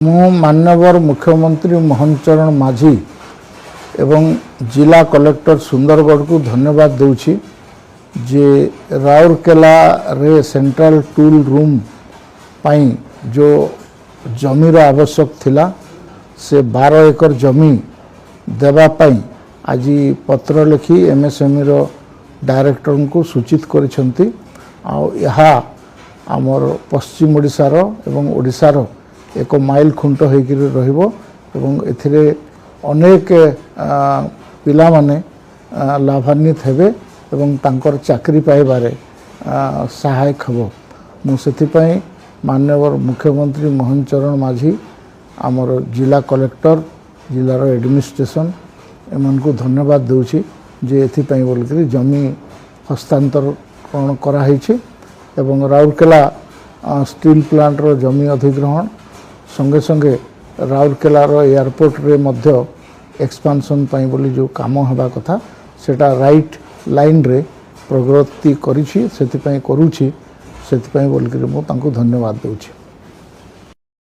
माननीय मुख्यमंत्री मोहन चरण माझी एवं जिला कलेक्टर सुंदरगढ़ को धन्यवाद दूची जे राउरकेला रे सेंट्रल टूल रूम पाई जो जमीर आवश्यक थिला से 12 एकर जमी देवा पाई आज पत्र लिखि एमएसएमई रो डायरेक्टर को सूचित करिसंती आ आमर पश्चिम ओडिशार एवं ओडिशार एक माइल खुंट होकर रहिबो एवं एथिरे अनेक पिला माने लाभान्वित हेबे एवं तांकर चाकरी पाइबारे सहायक हबो। मु सेथिपई माननीय मुख्यमंत्री मोहन चरण माझी आमर जिला कलेक्टर जिलार एडमिनिस्ट्रेशन एमन को धन्यवाद दूची जे एथिपई बोलकरी जमी हस्तांतरण करा हिछि एवं राउरकेला स्टील प्लांट रो जमी अधिग्रहण संगे संगे राउरकेला रो एयरपोर्ट रे मध्य एक्सपांशन पाई बोली जो काम हबा कथा सेटा राइट लाइन रे प्रगति करिछि सेति पई करूछि सेति पई बोलकरी मु तांको धन्यवाद दूछि।